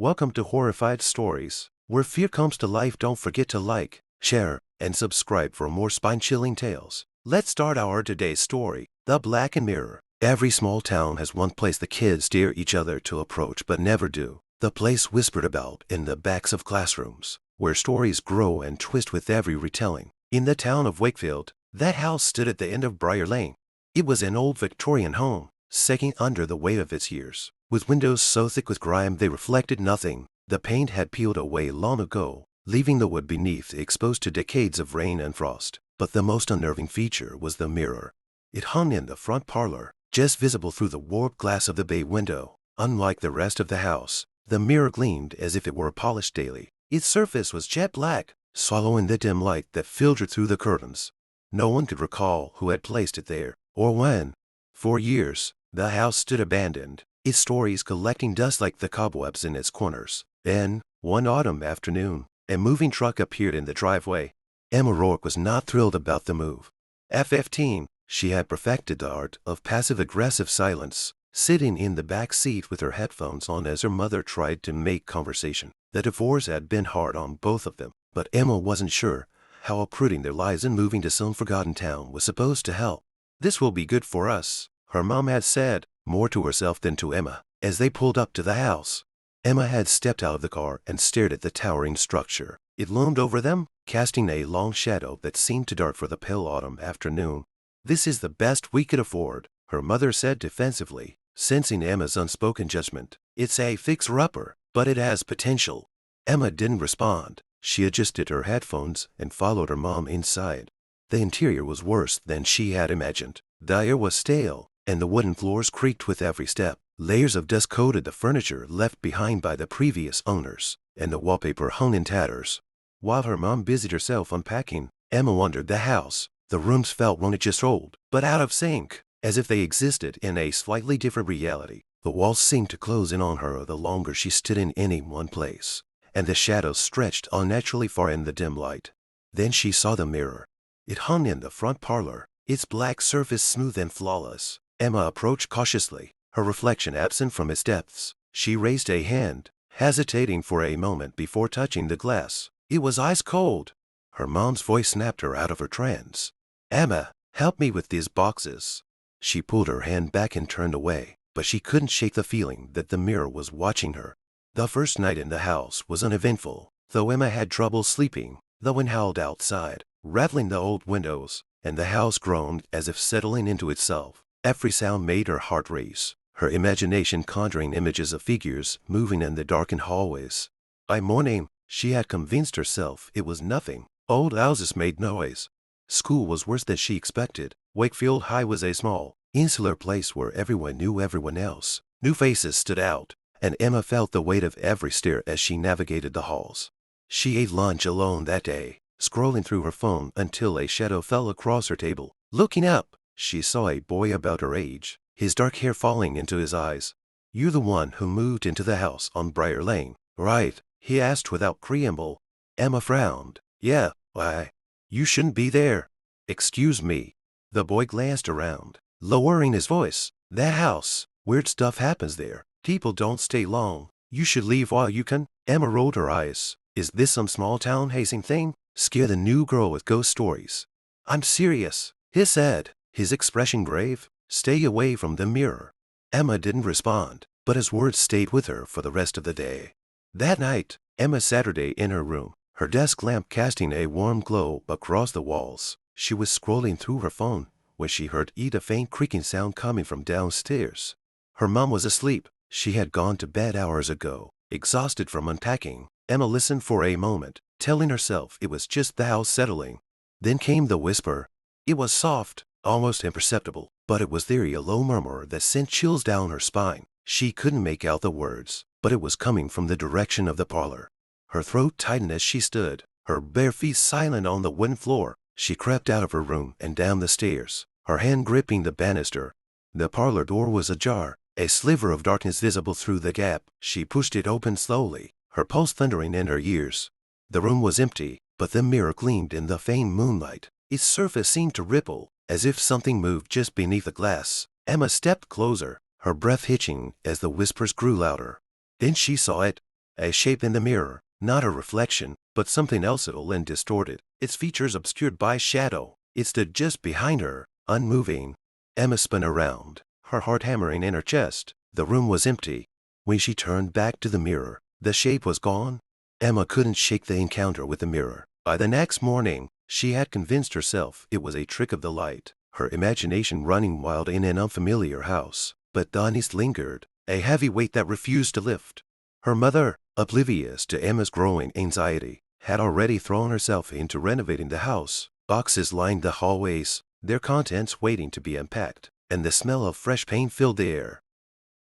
Welcome to Horrified Stories, where fear comes to life. Don't forget to like, share, and subscribe for more spine-chilling tales. Let's start our today's story, The Blackened Mirror. Every small town has one place the kids dare each other to approach but never do. The place whispered about in the backs of classrooms, where stories grow and twist with every retelling. In the town of Wakefield, that house stood at the end of Briar Lane. It was an old Victorian home, sagging under the weight of its years. With windows so thick with grime they reflected nothing, the paint had peeled away long ago, leaving the wood beneath exposed to decades of rain and frost. But the most unnerving feature was the mirror. It hung in the front parlor, just visible through the warped glass of the bay window. Unlike the rest of the house, the mirror gleamed as if it were polished daily. Its surface was jet black, swallowing the dim light that filtered through the curtains. No one could recall who had placed it there, or when. For years, the house stood abandoned, its stories collecting dust like the cobwebs in its corners. Then, one autumn afternoon, a moving truck appeared in the driveway. Emma Rourke was not thrilled about the move. At 15, she had perfected the art of passive-aggressive silence, sitting in the back seat with her headphones on as her mother tried to make conversation. The divorce had been hard on both of them, but Emma wasn't sure how uprooting their lives and moving to some forgotten town was supposed to help. "This will be good for us," her mom had said, more to herself than to Emma, as they pulled up to the house. Emma had stepped out of the car and stared at the towering structure. It loomed over them, casting a long shadow that seemed to dart for the pale autumn afternoon. "This is the best we could afford," her mother said defensively, sensing Emma's unspoken judgment. "It's a fixer-upper, but it has potential." Emma didn't respond. She adjusted her headphones and followed her mom inside. The interior was worse than she had imagined. The air was stale, and the wooden floors creaked with every step. Layers of dust coated the furniture left behind by the previous owners, and the wallpaper hung in tatters. While her mom busied herself unpacking, Emma wandered the house. The rooms felt not just old, but out of sync, as if they existed in a slightly different reality. The walls seemed to close in on her the longer she stood in any one place, and the shadows stretched unnaturally far in the dim light. Then she saw the mirror. It hung in the front parlor, its black surface smooth and flawless. Emma approached cautiously, her reflection absent from its depths. She raised a hand, hesitating for a moment before touching the glass. It was ice cold. Her mom's voice snapped her out of her trance. "Emma, help me with these boxes." She pulled her hand back and turned away, but she couldn't shake the feeling that the mirror was watching her. The first night in the house was uneventful, though Emma had trouble sleeping. The wind howled outside, rattling the old windows, and the house groaned as if settling into itself. Every sound made her heart race, her imagination conjuring images of figures moving in the darkened hallways. By morning, she had convinced herself it was nothing. Old houses made noise. School was worse than she expected. Wakefield High was a small, insular place where everyone knew everyone else. New faces stood out, and Emma felt the weight of every stare as she navigated the halls. She ate lunch alone that day, scrolling through her phone until a shadow fell across her table. Looking up, she saw a boy about her age, his dark hair falling into his eyes. "You're the one who moved into the house on Briar Lane, right?" he asked without preamble. Emma frowned. "Yeah, why? You shouldn't be there." "Excuse me." The boy glanced around, lowering his voice. "That house, weird stuff happens there. People don't stay long. You should leave while you can." Emma rolled her eyes. "Is this some small town hazing thing? Scare the new girl with ghost stories?" "I'm serious," he said, his expression grave. "Stay away from the mirror." Emma didn't respond, but his words stayed with her for the rest of the day. That night, Emma sat in her room, her desk lamp casting a warm glow across the walls. She was scrolling through her phone when she heard a faint creaking sound coming from downstairs. Her mom was asleep. She had gone to bed hours ago, exhausted from unpacking. Emma listened for a moment, telling herself it was just the house settling. Then came the whisper. It was soft, almost imperceptible, but it was there, a low murmur that sent chills down her spine. She couldn't make out the words, but it was coming from the direction of the parlor. Her throat tightened as she stood, her bare feet silent on the wooden floor. She crept out of her room and down the stairs, her hand gripping the banister. The parlor door was ajar, a sliver of darkness visible through the gap. She pushed it open slowly, her pulse thundering in her ears. The room was empty, but the mirror gleamed in the faint moonlight. Its surface seemed to ripple, as if something moved just beneath the glass. Emma stepped closer, her breath hitching as the whispers grew louder. Then she saw it, A shape in the mirror, not a reflection, but something else subtle and distorted, its features obscured by shadow. It stood just behind her, unmoving. Emma spun around, her heart hammering in her chest. The room was empty. When she turned back to the mirror, the shape was gone. Emma couldn't shake the encounter with the mirror. By the next morning, she had convinced herself it was a trick of the light, her imagination running wild in an unfamiliar house. But the unease lingered, a heavy weight that refused to lift. Her mother, oblivious to Emma's growing anxiety, had already thrown herself into renovating the house. Boxes lined the hallways, their contents waiting to be unpacked, and the smell of fresh paint filled the air.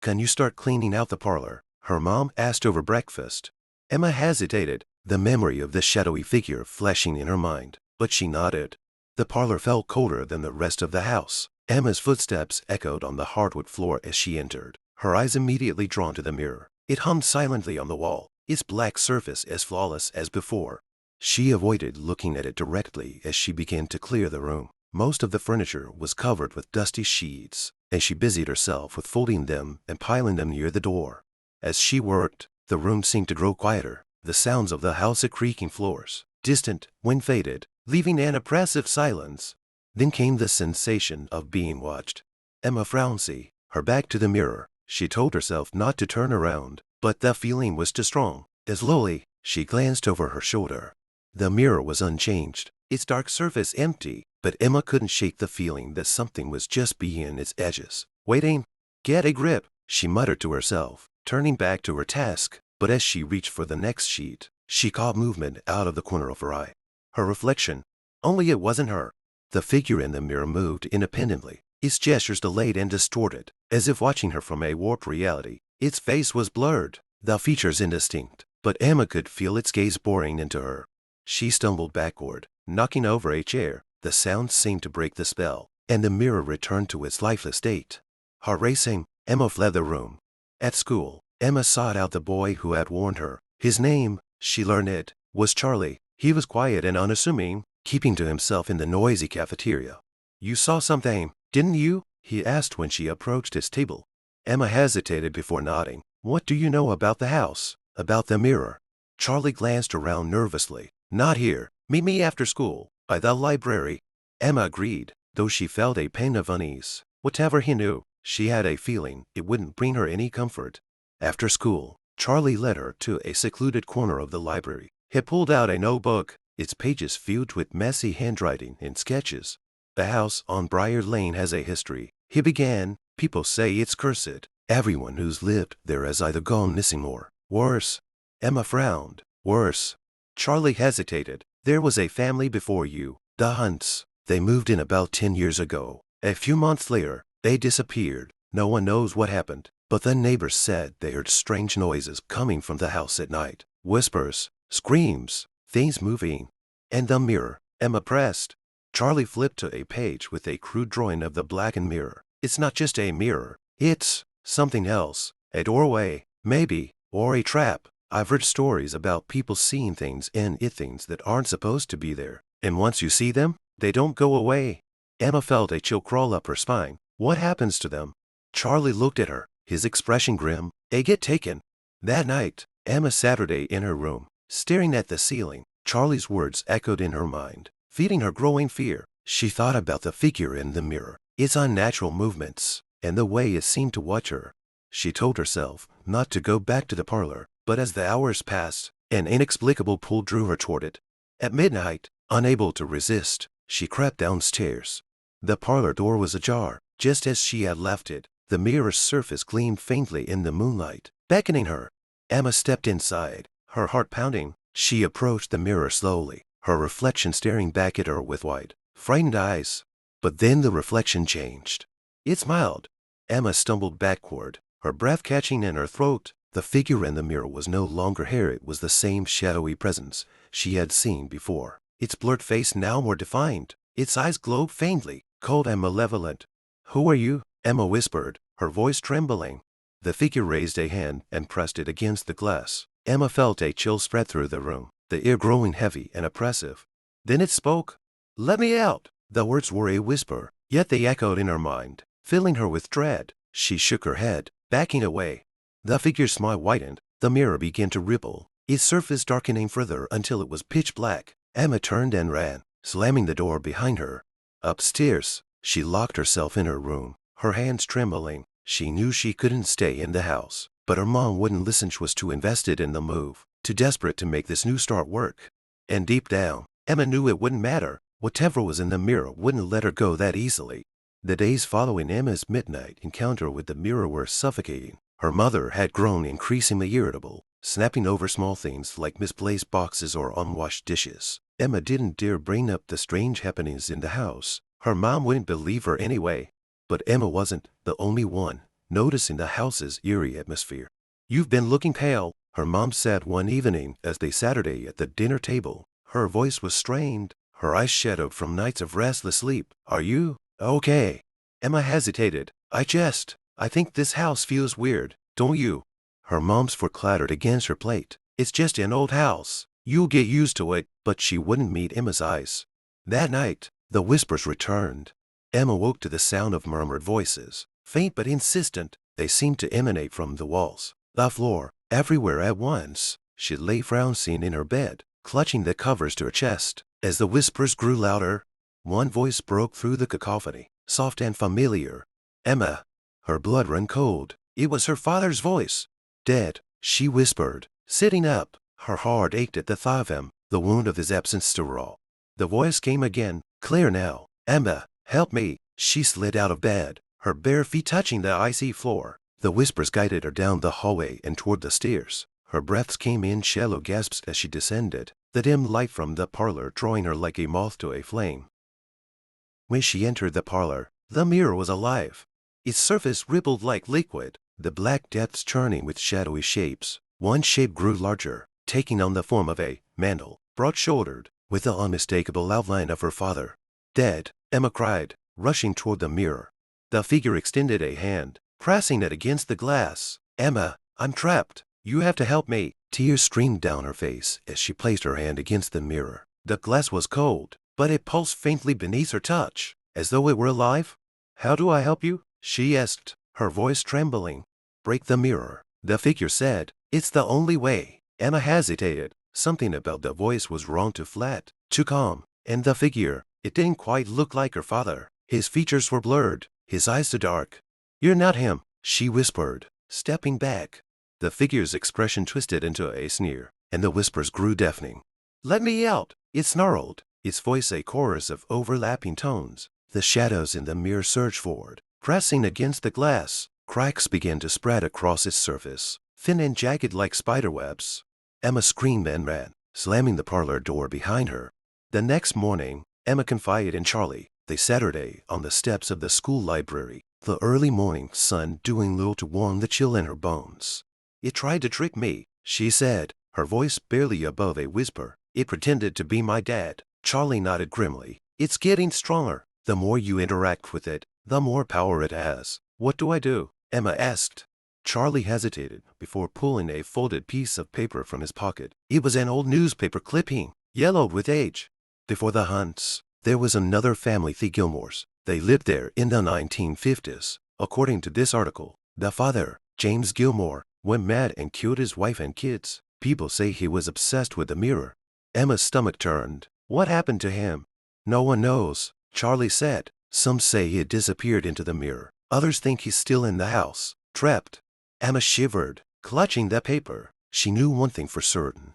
"Can you start cleaning out the parlor?" her mom asked over breakfast. Emma hesitated, the memory of the shadowy figure flashing in her mind, but she nodded. The parlor felt colder than the rest of the house. Emma's footsteps echoed on the hardwood floor as she entered, her eyes immediately drawn to the mirror. It hummed silently on the wall, its black surface as flawless as before. She avoided looking at it directly as she began to clear the room. Most of the furniture was covered with dusty sheets, and she busied herself with folding them and piling them near the door. As she worked, the room seemed to grow quieter, the sounds of the house at creaking floors, distant, wind faded, leaving an oppressive silence. Then came the sensation of being watched. Emma frowned, her back to the mirror. She told herself not to turn around, but the feeling was too strong. Slowly, she glanced over her shoulder. The mirror was unchanged, its dark surface empty, but Emma couldn't shake the feeling that something was just beyond its edges, waiting. "Get a grip," she muttered to herself, turning back to her task. But as she reached for the next sheet, she caught movement out of the corner of her eye. Her reflection. Only it wasn't her. The figure in the mirror moved independently, its gestures delayed and distorted, as if watching her from a warped reality. Its face was blurred, the features indistinct, but Emma could feel its gaze boring into her. She stumbled backward, knocking over a chair. The sound seemed to break the spell, and the mirror returned to its lifeless state. Heart racing, Emma fled the room. At school, Emma sought out the boy who had warned her. His name, she learned it, was Charlie. He was quiet and unassuming, keeping to himself in the noisy cafeteria. "You saw something, didn't you?" he asked when she approached his table. Emma hesitated before nodding. "What do you know about the house, about the mirror?" Charlie glanced around nervously. "Not here. Meet me after school, by the library." Emma agreed, though she felt a pang of unease. Whatever he knew, she had a feeling it wouldn't bring her any comfort. After school, Charlie led her to a secluded corner of the library. He pulled out a notebook, its pages filled with messy handwriting and sketches. "The house on Briar Lane has a history," he began. "People say it's cursed. Everyone who's lived there has either gone missing or worse." Emma frowned. "Worse?" Charlie hesitated. "There was a family before you, the Hunts. They moved in about 10 years ago. A few months later, they disappeared. No one knows what happened, but the neighbors said they heard strange noises coming from the house at night. Whispers, screams, things moving." "And the mirror?" Emma pressed. Charlie flipped to a page with a crude drawing of the blackened mirror. "It's not just a mirror. It's something else. A doorway, maybe, or a trap. I've heard stories about people seeing things and things that aren't supposed to be there. And once you see them, they don't go away." Emma felt a chill crawl up her spine. "What happens to them?" Charlie looked at her, his expression grim. "They get taken." That night, Emma Saturday in her room, staring at the ceiling, Charlie's words echoed in her mind, feeding her growing fear. She thought about the figure in the mirror, its unnatural movements, and the way it seemed to watch her. She told herself not to go back to the parlor, but as the hours passed, an inexplicable pull drew her toward it. At midnight, unable to resist, she crept downstairs. The parlor door was ajar, just as she had left it. The mirror's surface gleamed faintly in the moonlight, beckoning her. Emma stepped inside, her heart pounding. She approached the mirror slowly, her reflection staring back at her with wide, frightened eyes. But then the reflection changed. It smiled. Emma stumbled backward, her breath catching in her throat. The figure in the mirror was no longer her. It was the same shadowy presence she had seen before, its blurred face now more defined. Its eyes glowed faintly, cold and malevolent. "Who are you?" Emma whispered, her voice trembling. The figure raised a hand and pressed it against the glass. Emma felt a chill spread through the room, the air growing heavy and oppressive. Then it spoke. "Let me out!" The words were a whisper, yet they echoed in her mind, filling her with dread. She shook her head, backing away. The figure's smile widened. The mirror began to ripple, its surface darkening further until it was pitch black. Emma turned and ran, slamming the door behind her. Upstairs, she locked herself in her room, her hands trembling. She knew she couldn't stay in the house, but her mom wouldn't listen. She was too invested in the move, too desperate to make this new start work. And deep down, Emma knew it wouldn't matter. Whatever was in the mirror wouldn't let her go that easily. The days following Emma's midnight encounter with the mirror were suffocating. Her mother had grown increasingly irritable, snapping over small things like misplaced boxes or unwashed dishes. Emma didn't dare bring up the strange happenings in the house. Her mom wouldn't believe her anyway. But Emma wasn't the only one noticing the house's eerie atmosphere. "You've been looking pale," her mom said one evening as they sat at the dinner table. Her voice was strained, her eyes shadowed from nights of restless sleep. "Are you okay?" Emma hesitated. I think this house feels weird, don't you?" Her mom's foot clattered against her plate. "It's just an old house. You'll get used to it." But she wouldn't meet Emma's eyes. That night, the whispers returned. Emma woke to the sound of murmured voices, faint but insistent. They seemed to emanate from the walls, the floor, everywhere at once. She lay frowning in her bed, clutching the covers to her chest. As the whispers grew louder, one voice broke through the cacophony, soft and familiar. "Emma." Her blood ran cold. It was her father's voice. "Dead," she whispered, sitting up. Her heart ached at the thought of him, the wound of his absence still raw. The voice came again, clear now. "Emma, help me." She slid out of bed, her bare feet touching the icy floor. The whispers guided her down the hallway and toward the stairs. Her breaths came in shallow gasps as she descended, the dim light from the parlor drawing her like a moth to a flame. When she entered the parlor, the mirror was alive. Its surface rippled like liquid, the black depths churning with shadowy shapes. One shape grew larger, taking on the form of a mantle, broad-shouldered, with the unmistakable outline of her father. "Dead," Emma cried, rushing toward the mirror. The figure extended a hand, pressing it against the glass. "Emma, I'm trapped. You have to help me." Tears streamed down her face as she placed her hand against the mirror. The glass was cold, but it pulsed faintly beneath her touch, as though it were alive. "How do I help you?" she asked, her voice trembling. "Break the mirror," the figure said. "It's the only way." Emma hesitated. Something about the voice was wrong, too flat, too calm. And the figure, it didn't quite look like her father. His features were blurred, his eyes too dark. "You're not him," she whispered, stepping back. The figure's expression twisted into a sneer, and the whispers grew deafening. "Let me out," it snarled, its voice a chorus of overlapping tones. The shadows in the mirror surged forward, pressing against the glass. Cracks began to spread across its surface, thin and jagged like spiderwebs. Emma screamed and ran, slamming the parlor door behind her. The next morning, Emma confided in Charlie. They Saturday on the steps of the school library, the early morning sun doing little to warm the chill in her bones. "It tried to trick me," she said, her voice barely above a whisper. "It pretended to be my dad." Charlie nodded grimly. "It's getting stronger. The more you interact with it, the more power it has." "What do I do?" Emma asked. Charlie hesitated before pulling a folded piece of paper from his pocket. It was an old newspaper clipping, yellowed with age. Before the Hunts, there was another family, the Gilmores. They lived there in the 1950s. According to this article, the father, James Gilmore, went mad and killed his wife and kids. People say he was obsessed with the mirror. Emma's stomach turned. "What happened to him?" "No one knows," Charlie said. "Some say he had disappeared into the mirror. Others think he's still in the house, trapped." Emma shivered, clutching the paper. She knew one thing for certain.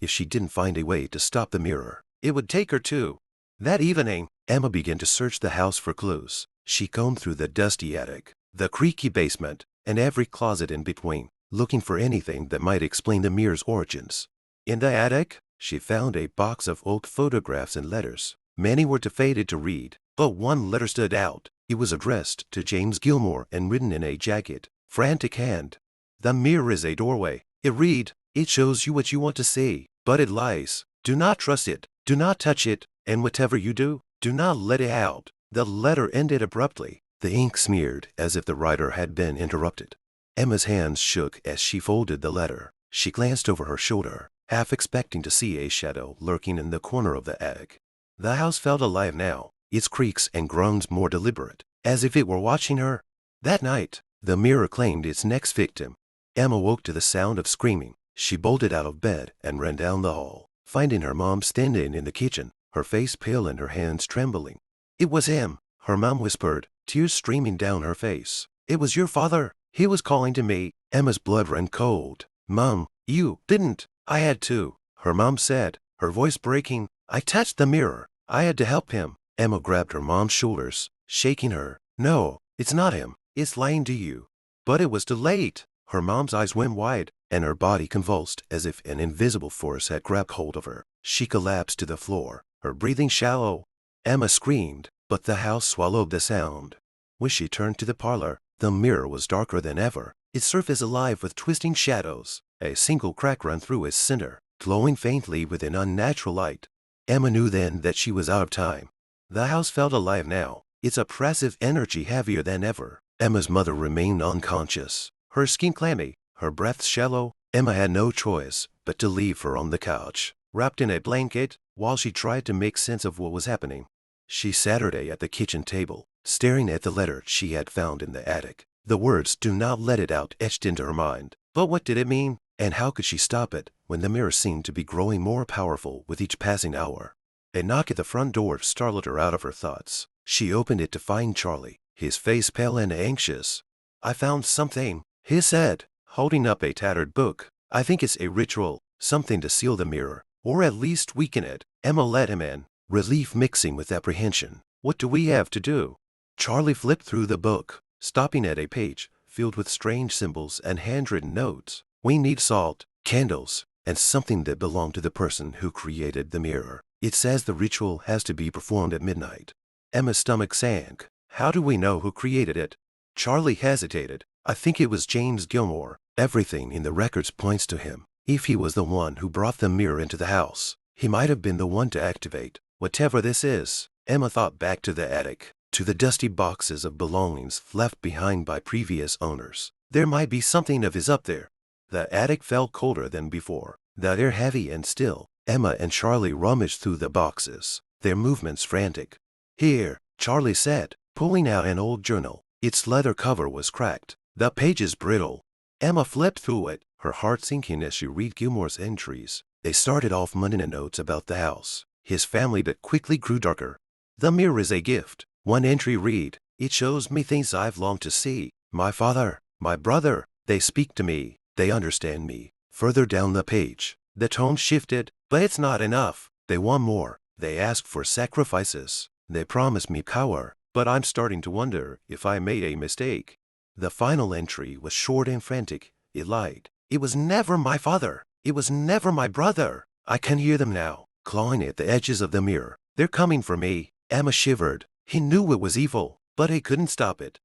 If she didn't find a way to stop the mirror, it would take her too. That evening, Emma began to search the house for clues. She combed through the dusty attic, the creaky basement, and every closet in between, looking for anything that might explain the mirror's origins. In the attic, she found a box of old photographs and letters. Many were too faded to read, but one letter stood out. It was addressed to James Gilmore and written in a jagged, frantic hand. "The mirror is a doorway," it read. "It shows you what you want to see, but it lies. Do not trust it. Do not touch it. And whatever you do, do not let it out." The letter ended abruptly. The ink smeared as if the writer had been interrupted. Emma's hands shook as she folded the letter. She glanced over her shoulder, half expecting to see a shadow lurking in the corner of the attic. The house felt alive now, its creaks and groans more deliberate, as if it were watching her. That night, the mirror claimed its next victim. Emma woke to the sound of screaming. She bolted out of bed and ran down the hall, finding her mom standing in the kitchen, her face pale and her hands trembling. "It was him," her mom whispered, tears streaming down her face. "It was your father. He was calling to me." Emma's blood ran cold. "Mom, you didn't." "I had to," her mom said, her voice breaking. "I touched the mirror. I had to help him." Emma grabbed her mom's shoulders, shaking her. "No, it's not him. It's lying to you." But it was too late. Her mom's eyes went wide, and her body convulsed as if an invisible force had grabbed hold of her. She collapsed to the floor, her breathing shallow. Emma screamed, but the house swallowed the sound. When she turned to the parlor, the mirror was darker than ever, its surface alive with twisting shadows. A single crack ran through its center, glowing faintly with an unnatural light. Emma knew then that she was out of time. The house felt alive now, its oppressive energy heavier than ever. Emma's mother remained unconscious, her skin clammy, her breath shallow. Emma had no choice but to leave her on the couch, wrapped in a blanket, while she tried to make sense of what was happening. She sat at the kitchen table, staring at the letter she had found in the attic. The words "do not let it out" etched into her mind. But what did it mean? And how could she stop it when the mirror seemed to be growing more powerful with each passing hour? A knock at the front door startled her out of her thoughts. She opened it to find Charlie, his face pale and anxious. "I found something," he said, holding up a tattered book. "I think it's a ritual, something to seal the mirror, or at least weaken it." Emma let him in, relief mixing with apprehension. "What do we have to do?" Charlie flipped through the book, stopping at a page filled with strange symbols and handwritten notes. "We need salt, candles, and something that belonged to the person who created the mirror. It says the ritual has to be performed at midnight." Emma's stomach sank. "How do we know who created it?" Charlie hesitated. "I think it was James Gilmore. Everything in the records points to him. If he was the one who brought the mirror into the house, he might have been the one to activate whatever this is." Emma thought back to the attic, to the dusty boxes of belongings left behind by previous owners. There might be something of his up there. The attic felt colder than before, the air heavy and still. Emma and Charlie rummaged through the boxes, their movements frantic. "Here," Charlie said, pulling out an old journal. Its leather cover was cracked, the pages brittle. Emma flipped through it, her heart sinking as she read Gilmore's entries. They started off mundane notes about the house, his family, but quickly grew darker. "The mirror is a gift." One entry read, "It shows me things I've longed to see. My father, my brother, they speak to me. They understand me." Further down the page, the tone shifted. "But it's not enough. They want more. They ask for sacrifices. They promise me power, but I'm starting to wonder if I made a mistake." The final entry was short and frantic. It lied. "It was never my father. It was never my brother. I can hear them now, clawing at the edges of the mirror. They're coming for me." Emma shivered. He knew it was evil, but he couldn't stop it.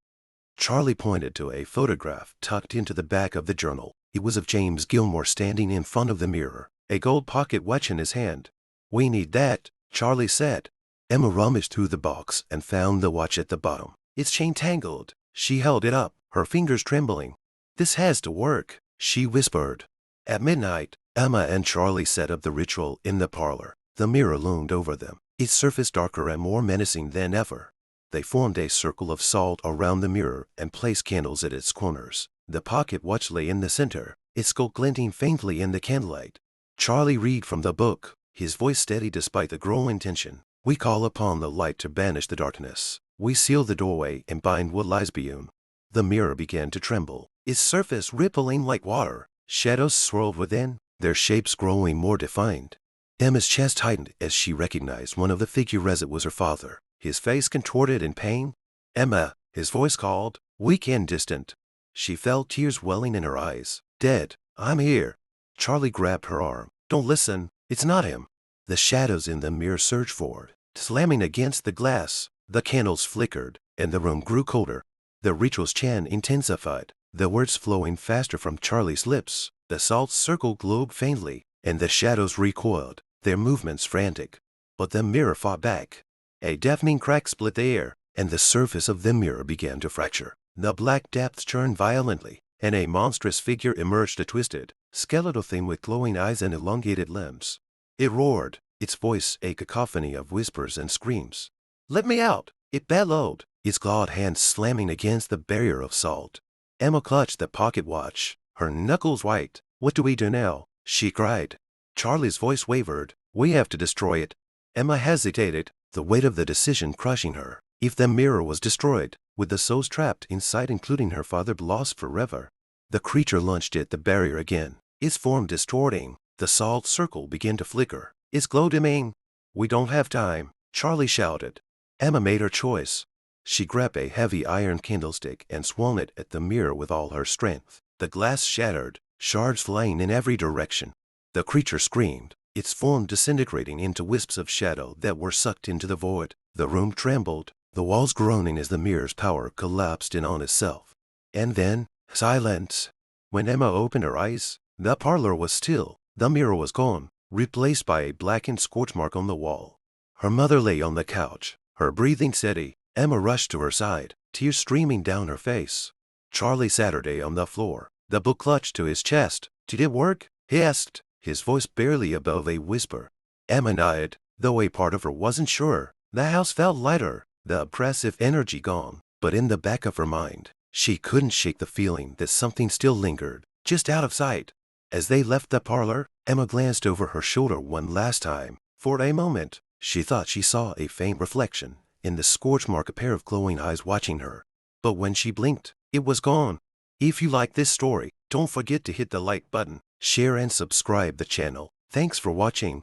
Charlie pointed to a photograph tucked into the back of the journal. It was of James Gilmore standing in front of the mirror, a gold pocket watch in his hand. "We need that," Charlie said. Emma rummaged through the box and found the watch at the bottom, its chain tangled. She held it up, her fingers trembling. "This has to work," she whispered. At midnight, Emma and Charlie set up the ritual in the parlor. The mirror loomed over them, its surface darker and more menacing than ever. They formed a circle of salt around the mirror and placed candles at its corners. The pocket watch lay in the center, its gold glinting faintly in the candlelight. Charlie read from the book, his voice steady despite the growing tension. "We call upon the light to banish the darkness. We seal the doorway and bind what lies beyond." The mirror began to tremble, its surface rippling like water. Shadows swirled within, their shapes growing more defined. Emma's chest tightened as she recognized one of the figures. It was her father, his face contorted in pain. "Emma," his voice called, weak and distant. She felt tears welling in her eyes. "Dad, I'm here." Charlie grabbed her arm. "Don't listen. It's not him." The shadows in the mirror surged forward, slamming against the glass. The candles flickered, and the room grew colder. The ritual's chant intensified, the words flowing faster from Charlie's lips. The salt circle glowed faintly, and the shadows recoiled, their movements frantic. But the mirror fought back. A deafening crack split the air, and the surface of the mirror began to fracture. The black depths churned violently, and a monstrous figure emerged, a twisted, skeletal thing with glowing eyes and elongated limbs. It roared, its voice a cacophony of whispers and screams. "Let me out!" it bellowed, its clawed hands slamming against the barrier of salt. Emma clutched the pocket watch, her knuckles white. "What do we do now?" she cried. Charlie's voice wavered. "We have to destroy it." Emma hesitated, the weight of the decision crushing her. If the mirror was destroyed, with the souls trapped inside including her father lost forever? The creature lunged at the barrier again, its form distorting. The salt circle began to flicker. "It's glow dimming." "We don't have time," Charlie shouted. Emma made her choice. She grabbed a heavy iron candlestick and swung it at the mirror with all her strength. The glass shattered, shards flying in every direction. The creature screamed, its form disintegrating into wisps of shadow that were sucked into the void. The room trembled, the walls groaning as the mirror's power collapsed in on itself. And then, silence. When Emma opened her eyes, the parlor was still. The mirror was gone, replaced by a blackened scorch mark on the wall. Her mother lay on the couch, her breathing steady. Emma rushed to her side, tears streaming down her face. Charlie Saturday on the floor, the book clutched to his chest. "Did it work?" he asked, his voice barely above a whisper. Emma nodded, though a part of her wasn't sure. The house felt lighter, the oppressive energy gone, but in the back of her mind, she couldn't shake the feeling that something still lingered, just out of sight. As they left the parlor, Emma glanced over her shoulder one last time. For a moment, she thought she saw a faint reflection in the scorch mark, a pair of glowing eyes watching her. But when she blinked, it was gone. If you like this story, don't forget to hit the like button, share and subscribe the channel. Thanks for watching.